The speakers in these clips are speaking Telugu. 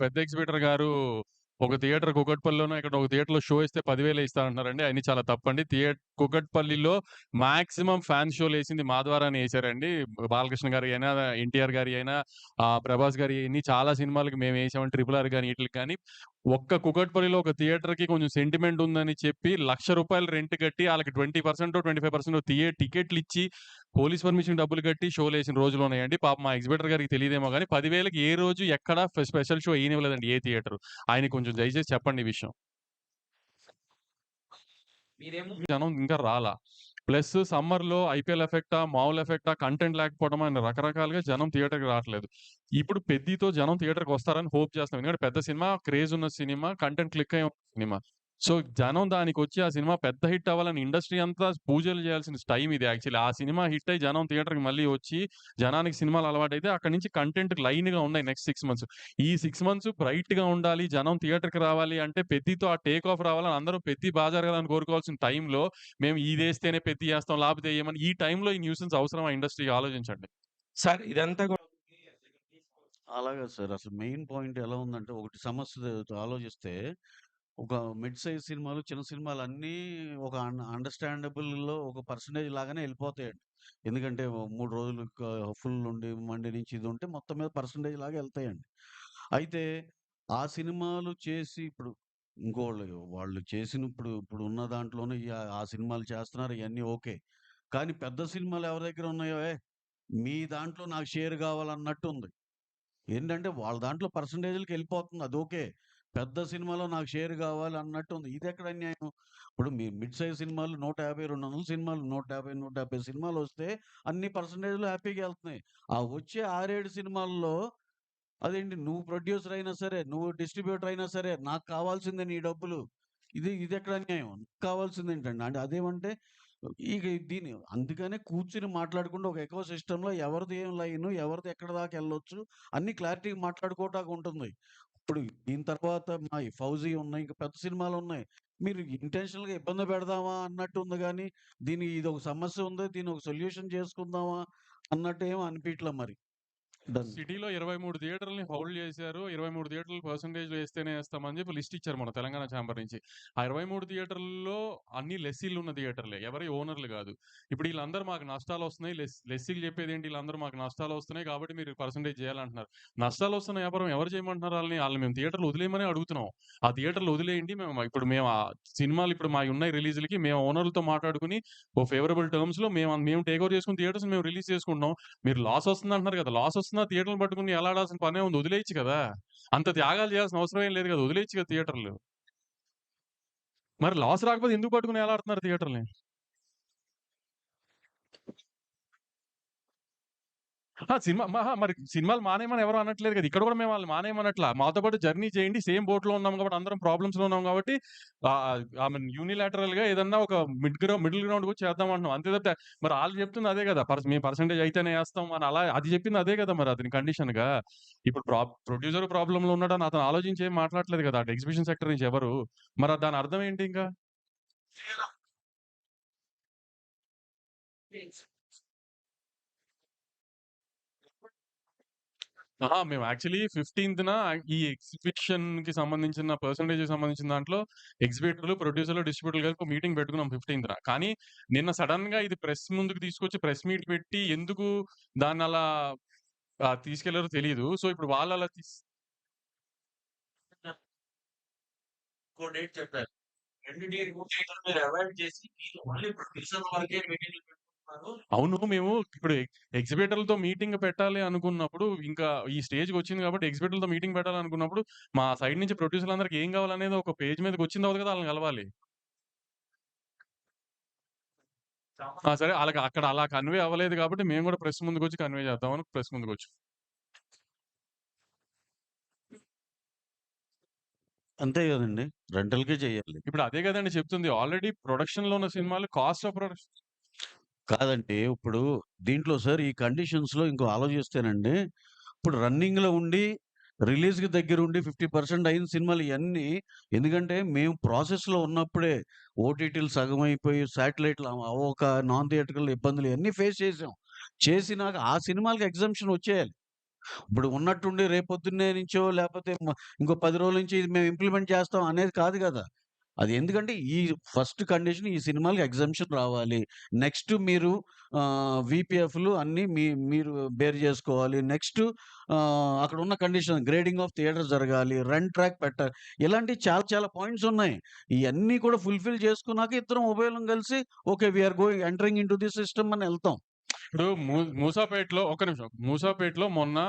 పెద్ద ఎగ్జిబిటర్ గారు ఒక థియేటర్ కూకట్పల్లిలోనో ఎక్కడో ఒక థియేటర్‌లో షో ఇస్తే 10,000 ఇస్తానంటున్నారండి. అయన్నీ చాలా తప్పండి. కూకట్పల్లిలో మాక్సిమం ఫ్యాన్స్ షో‌లేసింది మా ద్వారానే ఏసారండి. బాలకృష్ణ గారియి అయినా, ఎన్టీఆర్ గారియి అయినా, 'ప్రభాస్' గారియి ఇన్ని చాలా సినిమాలకి మేమేసామండి. 'ట్రిపుల్ ఆర్' గాని ఈటిలకి గాని. ఒక్క కూకట్పల్లిలో ఒక థియేటర్‌కి కొంచెం సెంటిమెంట్ ఉందని చెప్పి రూ. 1,00,000 రెంట్ కట్టి ఆళ్ళకి 20% 25% టికెట్లిచ్చి పోలీస్ పర్మిషన్ డబ్బులు కట్టి షోలేసిన రోజులున్నాయండి. పాపం మా ఎగ్జిబిటర్ గారికి తెలీదేమో గాని 10,000కి ఏ రోజు ఎక్కడ స్పెషల్ షో ఎయనివ్వలేదండి ఏ థియేటరు. ఆయనకి కొంచెం దయచేసి చెప్పండి ఈ విషయం. జనం ఇంకా రాలా. ప్లస్ సమ్మర్‌లో ఐపీఎల్ ఎఫెక్టా, మామూలు ఎఫెక్టా, కంటెంట్ లేకపోవడమా అని రకరకాలుగా జనం థియేటర్‌కి రావట్లేదు. ఇప్పుడు 'పెద్దితో' జనం థియేటర్‌కొస్తారని హోప్ చేస్తున్నాం. ఎందుకంటే పెద్ద సినిమా, క్రేజ్ ఉన్న సినిమా, కంటెంట్ క్లిక్ అయ్యే సినిమా. సో, జనం దానికొచ్చి ఆ సినిమా పెద్ద హిట్ అవ్వాలని ఇండస్ట్రీ అంతా పూజలు చేయాల్సిన టైమ్ ఇది యాక్చువల్లీ. ఆ సినిమా హిట్ అయ్యి జనం థియేటర్‌కి మళ్ళీ వచ్చి, జనానికి సినిమాలు అలవాటైతే అక్కడి నుంచి కంటెంట్ లైన్‌గా ఉన్నాయి నెక్స్ట్ 6 మంత్స్. ఈ 6 మంత్స్ బ్రైట్‌గా ఉండాలి, జనం థియేటర్‌కి రావాలి అంటే 'పెద్దితో' ఆ టేక్ ఆఫ్ రావాలని అందరూ 'పెద్ది' బా జరగాలని కోరుకోవాల్సిన టైంలో మేము ఇదేస్తేనే 'పెద్ది' ఏస్తాం లేకపోతే ఎయమని ఈ టైంలో ఈ న్యూసెన్స్ అవసరమా ఇండస్ట్రీకి ఆలోచించండి. సార్ ఇదంతా గూడా అలాగా సార్. అసలు మెయిన్ పాయింట్ ఎలా ఉందంటే, ఒకటి సమస్య ఆలోచిస్తే, ఒక మిడ్ సైజ్ సినిమాలు, చిన్న సినిమాలన్నీ ఒక అండర్‌స్టాండబుల్‌లో ఒక పర్సెంటేజ్ లాగానే ఎళ్ళిపోతాయండి. ఎందుకంటే 3 రోజులు ఫుల్ ఉండి, మండే నుంచి ఇది ఉంటే మొత్తం మీద పర్సెంటేజ్ లాగా ఎళ్తాయండి. అయితే ఆ సినిమాలు చేసి ఇప్పుడు వాళ్ళు చేసిన ఇప్పుడున్న దాంట్లోనే ఆ సినిమాలు చేస్తున్నారు ఇయన్నీ ఓకే. కానీ పెద్ద సినిమాలు ఎవరి దగ్గర ఉన్నాయో, మీ దాంట్లో నాకు షేర్ కావాలన్నట్టుంది. ఏంటంటే వాళ్ళ దాంట్లో పర్సెంటేజ్‌లకెళ్ళిపోతుంది. అదోకే. పెద్ద సినిమాలో నాకు షేర్ గావాలి అన్నట్టుంది. ఇదెక్కడ అన్యాయం? ఇప్పుడు మీ మిడ్ సైజ్ సినిమాలు 150, 200 సినిమాలు 150, 170 సినిమాలొస్తే అన్ని పర్సెంటేజ్‌లు హ్యాపీగా ఎళ్తున్నాయి. ఆ వచ్చే 6, 7 సినిమాల్లో అదేంటి నువ్వు ప్రొడ్యూసర్ అయినా సరే, నువ్వు డిస్ట్రిబ్యూటర్ అయినా సరే, నాకు కావాల్సిందే నీ డబ్బులు. ఇదెక్కడ అన్యాయం? కావాల్సిందేంటండి? అంటే అదేమంటే ఇక అందుకనే కూర్చొని మాట్లాడకుండా ఒక ఎకో సిస్టమ్‌లో ఎవరిది ఏం లైను, ఎవరిది ఎక్కడి దాకా ఎళ్ళొచ్చు అన్నీ క్లారిటీగా మాట్లాడుకోవటానికి ఉంటుంది. ఇప్పుడు దీని తర్వాత మా ఈ 'ఫౌజీ' ఉన్నాయి. ఇంకా పెద్ద సినిమాలున్నాయి. మీరు ఇంటెన్షనల్‌గా ఇబ్బంది పెడదామా అన్నట్టు ఉంది గానీ, ఇదొక సమస్య ఉంది. దీన్నొక సొల్యూషన్ చేసుకుందామా అన్నట్టు ఏమి అనిపియట్లా మరి. డన్. సిటీలో 23 థియేటర్‌లని హోల్డ్ చేశారు. 23 థియేటర్లు పర్సెంటేజ్‌లో ఏస్తేనే ఏస్తామని చెప్పి లిస్ట్ ఇచ్చారు మన తెలంగాణ చాంబర్ నుంచి. ఆ 23 థియేటర్‌ల్లో అన్ని లెస్సీలున్న థియేటర్లే. ఎవరి ఓనర్‌లు గాదు. ఇప్పుడు ఈళ్ళందరూ మాకు నష్టాలొస్తున్నాయి. లెస్సీలు చెప్పేదేంటి ఈళ్ళందరూ మాకు నష్టాలొస్తున్నాయి కాబట్టి మీరు పర్సెంటేజ్ చేయాలంటున్నారు. నష్టాలొస్తున్న వ్యాపారం ఎవరు చేయమంటున్నారు ఆళ్ళని? ఆళ్ళని మేము థియేటర్‌లు వదిలేయమనే అడుగుతున్నాం. ఆ థియేటర్‌లు వదిలేయండి. మేము ఆ సినిమాలు ఇప్పుడు మాయున్నాయి రిలీజ్‌లకి మేము ఓనర్‌లతో మాట్లాడుకొని ఓ ఫేవరబుల్ టర్మ్స్‌లో మేము టేక్ ఓవర్ చేసుకుని థియేటర్స్‌ని మేము రిలీజ్ చేసుకుంటున్నాం. మీరు లాస్ వస్తుందంటున్నారు కదా! లాస్ వస్తున్నా థియేటర్‌లు పట్టుకొని ఎలాడాల్సిన పనేముంది? వదిలేయొచ్చు కదా! అంత త్యాగాలు చేయాల్సిన అవసరం ఏం లేదు కదా! వదిలేయొచ్చు కదా థియేటర్‌లు. మరి లాస్ రాకపోతే ఎందుకు పట్టుకొని ఎలాడుతున్నారు థియేటర్‌లని? మరి సినిమాలు మానేయమని ఎవరు అనట్లేదు కదా! ఇక్కడ కూడా మేము వాళ్ళని మానేయమనట్లా. మాతో పాటు జర్నీ చేయండి. సేమ్ బోట్‌లో ఉన్నాం కాబట్టి అందరం ప్రాబ్లమ్స్‌లో ఉన్నాం కాబట్టి ఐ మీన్ యూనిలాటరల్‌గా ఏదన్నా ఒక మిడిల్ గ్రౌండ్‌కొచ్చి చేద్దాం అంటున్నాం. అంతే తప్పితే మరి ఆళ్ళు చెప్తుంది అదే కదా! మేము పర్సెంటేజ్ అయితేనే ఏస్తాం అని అలా అది చెప్పింది అదే కదా! మరి అతని కండిషన్‌గా. ఇప్పుడు ప్రొడ్యూసర్ ప్రాబ్లమ్‌లో ఉన్నాడని అతను ఆలోచించి ఏం మాట్లాడట్లేదు కదా! అటు ఎగ్జిబిషన్ సెక్టర్ నుంచి ఎవరు. మరి దాని అర్థం ఏంటి ఇంకా? మేము యాక్చువల్లీ 15న ఈ ఎగ్జిబిషన్‌కి సంబంధించిన పర్సెంటేజ్‌కి సంబంధించిన దాంట్లో ఎగ్జిబిటర్‌లు, ప్రొడ్యూసర్‌లు, డిస్ట్రిబ్యూటర్లు కలిపి ఒక మీటింగ్ పెట్టుకున్నాం 15న. కానీ నిన్న సడెన్‌గా ఇది ప్రెస్ ముందుకు తీసుకొచ్చి ప్రెస్ మీట్ పెట్టి ఎందుకు దాన్నలా తీసుకెళ్లారో తెలీదు. సో, ఇప్పుడు వాళ్ళలా ఇంకో డేట్ చెప్పారు. 2 డేట్‌లు మీరు అవాయిడ్ చేసి మీరు ఓన్లీ ప్రొడ్యూసర్ వరకే మీటింగ్‌లు పెట్టుకుంటున్నారు. అవును. మేము ఇప్పుడు ఎగ్జిబిటర్‌లతో మీటింగ్ పెట్టాలి అనుకున్నప్పుడు ఇంకా ఈ స్టేజ్‌కొచ్చింది కాబట్టి ఎగ్జిబిటర్‌లతో మీటింగ్ పెట్టాలనుకున్నప్పుడు మా సైడ్ నుంచి ప్రొడ్యూసర్‌లందరికి ఏం కావాలనేది ఒక పేజ్ మీదకొచ్చిన తర్వాత కదా ఆళ్ళని కలవాలి. సరే ఆళ్ళకి అక్కడ అలా కన్వే అవ్వలేదు కాబట్టి మేము గూడా ప్రెస్ ముందుకొచ్చి కన్వే చేద్దామని ప్రెస్ ముందుకొచ్చాం. అంతే గదండీ! రెంటల్‌కే చేయాలి. ఇప్పుడు అదే గదండీ చెప్తుంది. ఆల్రెడీ ప్రొడక్షన్‌లో ఉన్న సినిమాలు కాస్ట్ ఆఫ్ ప్రొడక్షన్ కాదండి. ఇప్పుడు దీంట్లో సార్ ఈ కండిషన్స్‌లో ఇంకో ఆలోచిస్తేనండి, ఇప్పుడు రన్నింగ్‌లో ఉండి, రిలీజ్‌కి దగ్గరుండి 50% అయిన సినిమాలు ఇయన్నీ ఎందుకంటే మేము ప్రాసెస్‌లో ఉన్నప్పుడే ఓటీటీలు సగం అయిపోయి, శాటిలైట్‌లు అవ్వక, నాన్ థియేట్రికల్ ఇబ్బందులు ఇయన్నీ ఫేస్ చేసాం. చేసినాక ఆ సినిమాలకి ఎగ్జంప్షన్ వచ్చేయాలి. ఇప్పుడు ఉన్నట్టుండి రేపొద్దున్నే నుంచో లేపోతే ఇంకో 10 రోజుల నుంచి ఇది మేము ఇంప్లిమెంట్ చేస్తాం అనేది కాదు గదా! అది ఎందుకంటే ఈ ఫస్ట్ కండిషన్ ఈ సినిమాలకి ఎగ్జంప్షన్ రావాలి. నెక్స్ట్ మీరు వీపీఎఫ్‌లు అన్నీ మీరు బేర్ జేసుకోవాలి. నెక్స్ట్ అక్కడున్న కండిషన్ గ్రేడింగ్ ఆఫ్ థియేటర్స్ జరగాలి. రన్ ట్రాక్ పెట్టాలి. ఇలాంటి చాలా చాలా పాయింట్స్ ఉన్నాయి. ఇయన్నీ కూడా ఫుల్‌ఫిల్ చేసుకున్నాక ఇద్దరం ఉభయులం కలిసి okay. We are entering into the system అని ఎళ్తాం. ఇప్పుడు మూసాపేటలో ఒక్క నిమిషం. మూసాపేటలో మొన్న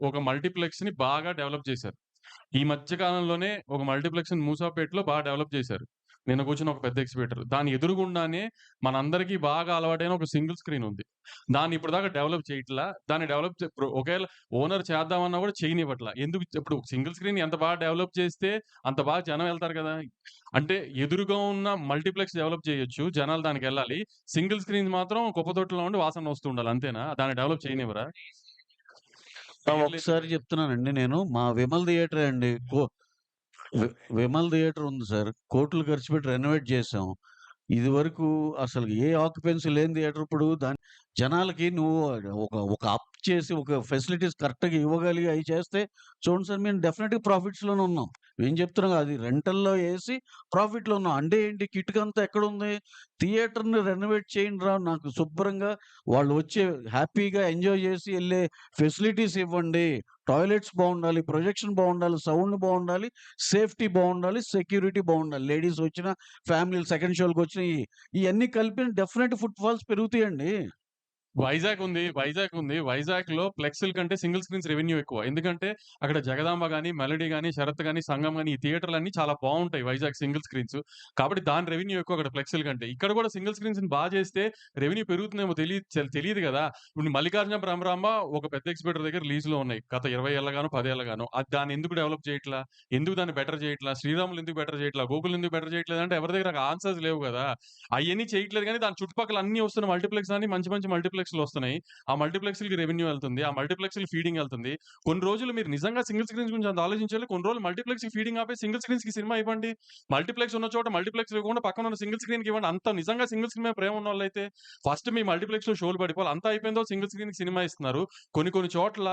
ఒక మల్టీప్లెక్స్‌ని బాగా డెవలప్ చేశారు. ఈ మధ్య కాలంలోనే ఒక మల్టీప్లెక్స్‌ని మూసాపేటలో బాగా డెవలప్ చేశారు. నిన్న కూర్చున్న ఒక పెద్ద ఎగ్జిబిటర్. దాని ఎదురుగుండానే మనందరికీ బాగా అలవాటైన ఒక సింగిల్ స్క్రీన్ ఉంది. దాన్ని ఇప్పటిదాకా డెవలప్ చేయట్లా. దాన్ని డెవలప్ ఇప్పుడు ఒకవేళ ఓనర్ చేద్దామన్నా కూడా చేయనివ్వట్లా. ఎందుకు ఇప్పుడు సింగిల్ స్క్రీన్ ఎంత బాగా డెవలప్ చేస్తే అంత బాగా జనం ఎళ్తారు కదా! అంటే ఎదురుగా ఉన్న మల్టీప్లెక్స్ డెవలప్ చేయొచ్చు. జనాలు దానికెళ్ళాలి. సింగిల్ స్క్రీన్ మాత్రం కుప్పతొట్టులో ఉండి వాసన వస్తూ ఉండాలి అంతేనా? దాన్ని డెవలప్ చేయనివ్వరా? ఒకసారి చెప్తున్నానండి నేను. మా విమల్ థియేటరే అండి. విమల్ థియేటర్ ఉంది సార్. కోట్లు ఖర్చు పెట్టి రెనోవేట్ చేశాం. ఇదివరకు అసలు ఏ ఆక్యుపెన్సీ లేని థియేటర్ ఇప్పుడు జనాలకి నువ్వు ఒక అప్ చేసి ఒక ఫెసిలిటీస్ కరెక్ట్‌గా ఇవ్వగలిగి అయి చేస్తే చూడండి సార్ మేము డెఫినిట్‌గా ప్రాఫిట్స్‌లోనే ఉన్నాం. మేము చెప్తున్నాం అది రెంటల్‌లో ఏసి ప్రాఫిట్‌లో ఉన్నాం. అంటే ఏంటి కిటుకంతా ఎక్కడుంది? థియేటర్‌ని రెనోవేట్ చేయండిరా నాకు శుభ్రంగా వాళ్ళు వచ్చి హ్యాపీగా ఎంజాయ్ చేసి ఎళ్ళే ఫెసిలిటీస్ ఇవ్వండి. టాయిలెట్స్ బావుండాలి, ప్రొజెక్షన్ బావుండాలి, సౌండ్ బావుండాలి, సేఫ్టీ బావుండాలి, సెక్యూరిటీ బావుండాలి. లేడీస్ వచ్చిన ఫ్యామిలీలు సెకండ్ షో‌లకొచ్చినయి ఇయన్నీ కలిపి డెఫినెట్ ఫుట్ ఫాల్స్ పెరుగుతాయండి. వైజాగ్ ఉంది. వైజాగ్‌లో ఫ్లెక్స్‌ల కంటే సింగిల్ స్క్రీన్స్ రెవెన్యూ ఎక్కువ. ఎందుకంటే అక్కడ జగదాంబ గాని, మెలోడీ గాని, శరత్ గాని, సంగం గాని ఈ థియేటర్‌లన్నీ చాలా బావుంటాయి వైజాగ్ సింగిల్ స్క్రీన్స్. కాబట్టి దాని రెవెన్యూ ఎక్కువ అక్కడ ఫ్లెక్స్‌ల కంటే. ఇక్కడ కూడా సింగిల్ స్క్రీన్స్‌ని చేస్తే రెవెన్యూ పెరుగుతుందేమో తెలీదు గదా! ఇప్పుడు మల్లికార్జున భ్రమరాంబ ఒక పెద్ద ఎగ్జిబిటర్ దగ్గర లీజ్‌లో ఉన్నాయి. గత 20 ఏళ్లగానో, 10 ఏళ్లగానో. దాన్ని ఎందుకు డెవలప్ చేయట్లా? ఎందుకు దాన్ని బెటర్ చేయట్లా? శ్రీరాములు ఎందుకు బెటర్ చేయట్లా? గోకుల్ ఎందుకు బెటర్ చేయట్లేదంటే ఎవరి దగ్గర ఆన్సర్స్ లేవు గదా! అయన్నీ చేయట్లేదు గానీ దాని చుట్టుపక్కల అన్నీ వస్తున్న మల్టీప్లెక్స్ అన్ని మంచి మంచి మల్టీప్లెక్స్‌లు వస్తున్నాయి. ఆ మల్టీప్లెక్స్‌లకి రెవెన్యూ ఎళ్తుంది. ఆ మల్టీప్లెక్స్‌లకి ఫీడింగ్ ఎళ్తుంది. కొన్ని రోజులు మీరు నిజంగా సింగిల్ స్క్రీన్స్ గురించి అంత ఆలోచించాలి. కొన్ని రోజులు మల్టీప్లెక్స్‌కి ఫీడింగ్ ఆపేసి సింగిల్ స్క్రీన్స్‌కి సినిమా ఇవ్వండి. మల్టీప్లెక్స్ ఉన్న చోట మల్టీప్లెక్స్ ఇవ్వకుండా పక్కన ఉన్న సింగిల్ స్క్రీన్‌కి ఇవ్వండి. అంత నిజంగా సింగిల్ స్క్రీన్ మీద ప్రేమ ఉన్నోళ్ళైతే ఫస్ట్ మీ మల్టీప్లెక్స్‌లో షోలు పడిపోవాలి. అంతా అయిపోయిందో సింగిల్ స్క్రీన్‌కి సినిమా ఇస్తున్నారు. కొన్ని కొన్ని చోట్ల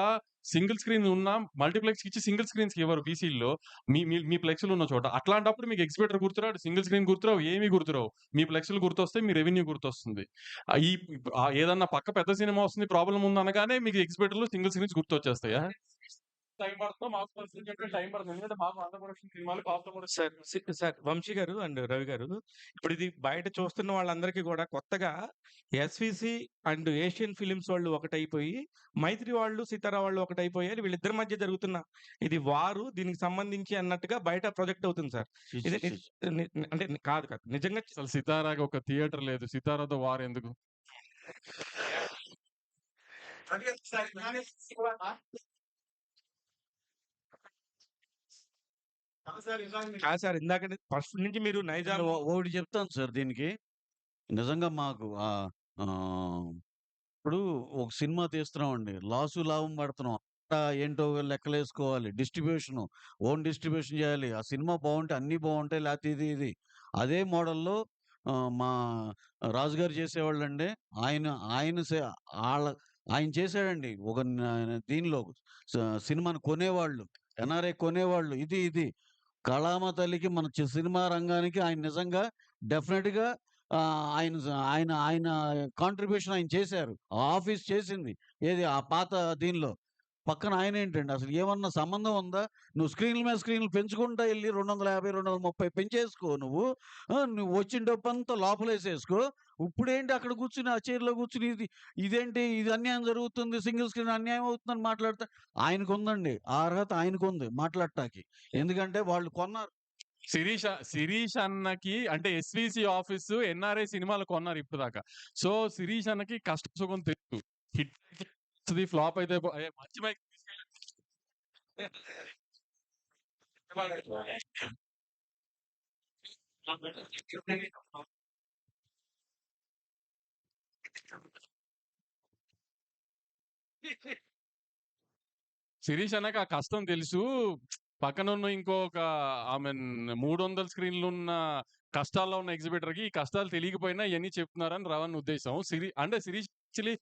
సింగిల్ స్క్రీన్ ఉన్నా మల్టీప్లెక్స్‌కి ఇచ్చి సింగిల్ స్క్రీన్స్‌కి ఇవ్వరు బీసీల్లో. మీ మీ మీ ఫ్లెక్స్‌లు ఉన్న చోట. అట్లాంటప్పుడు మీకు ఎగ్జిబిటర్ గుర్తురాడు, సింగిల్ స్క్రీన్ గుర్తురావు, ఏమీ గుర్తురావు. మీ ఫ్లెక్స్‌లు గుర్తొస్తాయి. మీ రెవెన్యూ గుర్తొస్తుంది. ఈ ఏదన్నా పక్క పెద్ద సినిమా వస్తుంది, ప్రాబ్లమ్ ఉందనగానే మీకు ఎగ్జిబిటర్‌లో సింగిల్ స్క్రీన్స్ గుర్తొచ్చేస్తాయా? టైం పడుతుందో మాకు పరిస్థితి చెప్పే టైం పడుతుంది. ఎందుకంటే మాకు వంద ప్రొడక్షన్ సినిమాలు కాస్త కూడా సార్ వంశీ గారు అండ్ రవి గారు, ఇప్పుడు ఇది బయట చూస్తున్న వాళ్ళందరికీ కూడా కొత్తగా ఎస్విసి అండ్ ఏషియన్ ఫిలిమ్స్ వాళ్ళు ఒకటైపోయి, మైత్రి వాళ్ళు, సితారా వాళ్ళు ఒకటైపోయారు. వీళ్ళిద్దరి మధ్య జరుగుతున్న ఇది వారు దీనికి సంబంధించి అన్నట్టుగా బయట ప్రొజెక్ట్ అవుతుంది సార్. ఛీ! ఇది ఛీ! ఛీ! అంటే కాదు. నిజంగా అసలు 'సితారా'కి ఒక థియేటర్ లేదు. 'సితారా'తో వార్ ఎందుకు? కాదు సార్. ఇందాక ఫస్ట్ నుంచి మీరు నైజాం ఒకటి చెప్తాను సార్ దీనికి. నిజంగా మాకు ఇప్పుడు ఒక సినిమా తీస్తున్నామండి. లాభం పడుతున్నాం. ఏంటో లెక్కలేసుకోవాలి. డిస్ట్రిబ్యూషను, ఓన్ డిస్ట్రిబ్యూషన్ చేయాలి. ఆ సినిమా బావుంటే అన్నీ బావుంటాయి. లేతే ఇది. అదే మోడల్‌లో మా రాజుగారు చేసేవాళ్ళండి. ఆయన ఆయన సే ఆళ్ళ ఆయన చేసాడండి. ఒక దీనిలో స సినిమాని కొనేవాళ్ళు. ఎన్ఆర్ఐ కొనేవాళ్ళు. ఇది. కళామ తల్లికి మన సినిమా రంగానికి ఆయన నిజంగా డెఫినిట్‌గా ఆయన ఆయన కాంట్రిబ్యూషన్ ఆయన చేశారు. ఆ ఆఫీస్ చేసింది. ఏది ఆ పాత దీనిలో. పక్కన ఆయనేంటండి అసలు ఏమన్నా సంబంధం ఉందా? నువ్వు స్క్రీన్‌ల మీద స్క్రీన్‌లు పెంచుకుంటా ఎళ్లి 250, 230 పెంచేసుకో నువ్వు. నువ్వు వచ్చిన డబ్బంతా లోపలేసేసుకో. ఇప్పుడేంటి అక్కడ కూర్చొని ఆ చైర్‌లో కూర్చొని ఇదేంటి ఇది అన్యాయం జరుగుతుంది. సింగిల్ స్క్రీన్ అన్యాయం అవుతుందని మాట్లాడితే ఆయనకుందండి. ఆ అర్హత ఆయనకుంది మాట్లాడటానికి. ఎందుకంటే వాళ్ళు కొన్నారు. 'శిరీష్' అన్నకి అంటే ఎస్‌విసి ఆఫీసు ఎన్ఆర్ఐ సినిమాలు కొన్నారు ఇప్పటిదాకా. సో, 'శిరీష్' అన్నకి కష్టం సుఖం తెలుసు. హిట్ వస్తది, ఫ్లాప్ అయితే మంచి మైక్ శిరీష్ అన్నకి ఆ కష్టం తెలుసు. పక్కనున్న ఇంకొక ఐ మీన్ 300 స్క్రీన్‌లున్న కష్టాల్లో ఉన్న ఎగ్జిబిటర్‌కి ఈ కష్టాలు తెలియకపోయినా ఇయన్నీ చెప్తున్నారని రవణ ఉద్దేశం. అంటే శిరీష్ యాక్చువల్లీ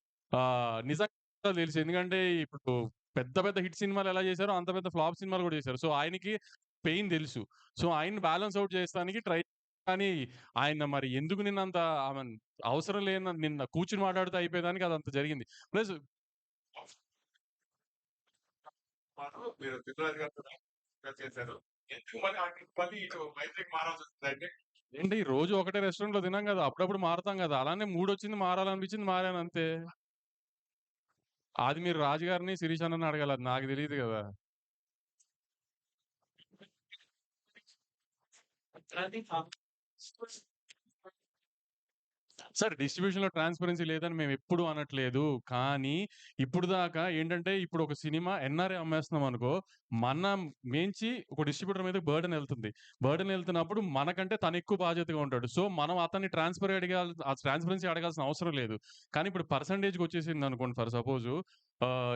నిజంగా తెలుసు. ఎందుకంటే ఇప్పుడు పెద్ద పెద్ద హిట్ సినిమాలు ఎలా చేశారో అంత పెద్ద ఫ్లాప్ సినిమాలు కూడా చేశారు. సో ఆయనకి పెయిన్ తెలుసు. సో ఆయన్ని బ్యాలెన్స్ అవుట్ చేస్తానికి ట్రై కానీ ఆయన మరి ఎందుకు నిన్నంత అవసరం లేని నిన్న కూర్చొని మాట్లాడితే అయిపోయేదానికి అదంత జరిగింది. ప్లస్ మీరు చిత్రరాజు గారు చేశారు. ఎందుకు మళ్ళీ ఇటు మైత్రికి మారాల్సి వస్తుందంటే ఏంటి రోజు ఒకటే రెస్టారెంట్ లో తినాం కదా, అప్పుడప్పుడు మారుతాం కదా, అలానే మూడొచ్చింది మారాలనిపించింది మారాను అంతే. అది మీరు రాజుగారిని శిరీష్ అన్నని అడగాలి, అది నాకు తెలియదు కదా. సార్ డిస్ట్రిబ్యూషన్‌లో ట్రాన్స్‌పరెన్సీ లేదని మేమెప్పుడు అనట్లేదు. కానీ ఇప్పుడు దాకా ఏంటంటే, ఇప్పుడు ఒక సినిమా ఎన్ఆర్‌ఐ అమ్మేస్తున్నామనుకో, మనం మించి ఒక డిస్ట్రిబ్యూటర్ మీదకి బర్డెన్ ఎళ్తుంది. బర్డెన్ ఎళ్తున్నప్పుడు మనకంటే తనెక్కువ బాధ్యతగా ఉంటాడు. సో, మనం అతన్ని ట్రాన్స్‌పరెన్సీ అడగాల్సిన అవసరం లేదు. కానీ ఇప్పుడు పర్సెంటేజ్‌కొచ్చేసిందనుకోండి ఫర్ సపోజు,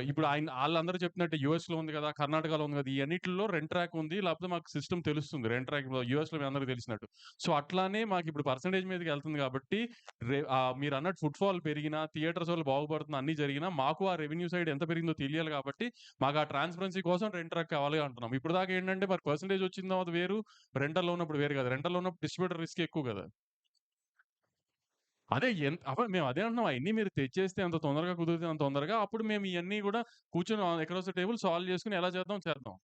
ఇప్పుడు ఆళ్ళందరూ చెప్పినట్టు యూఎస్‌లో ఉంది కదా, కర్ణాటకలో ఉంది కదా, ఈ అన్నిటిల్లో రెంట్ ట్రాక్ ఉంది. లేకపోతే మాకు సిస్టమ్ తెలుస్తుంది. రెంట్ ట్రాక్ యూఎస్‌లో మీ అందరికి తెలిసినట్టు. సో, అట్లానే మాకిప్పుడు పర్సెంటేజ్ మీదకెళ్తుంది కాబట్టి మీరన్నట్టు ఫుట్‌ఫాల్ పెరిగినా, థియేటర్స్ వాళ్ళు బాగుపడుతున్నా, అన్నీ జరిగినా, మాకు ఆ రెవెన్యూ సైడ్ ఎంత పెరిగిందో తెలియాలి కాబట్టి, మాకు ఆ ట్రాన్స్‌పరెన్సీ కోసం రెంట్ ట్రాక్ కావాలి అంటున్నాం. ఇప్పటిదాకా ఏంటంటే, మరి పర్సెంటేజ్ వచ్చిన తర్వాత వేరు, రెంటల్‌లో ఉన్నప్పుడు వేరు కదా. రెంటల్‌లో ఉన్నప్పుడు డిస్ట్రిబ్యూటర్ రిస్క్ ఎక్కువ కదా. అదే మేము అదే అంటున్నాం. అయన్నీ మీరు తెచ్చేస్తే ఎంత తొందరగా కుదిరితే అంత తొందరగా, అప్పుడు మేము ఇయన్నీ గూడా కూర్చొని ఎక్రాస్ ద టేబుల్ సాల్వ్ చేసుకొని ఎలా చేద్దాం చేద్దాం.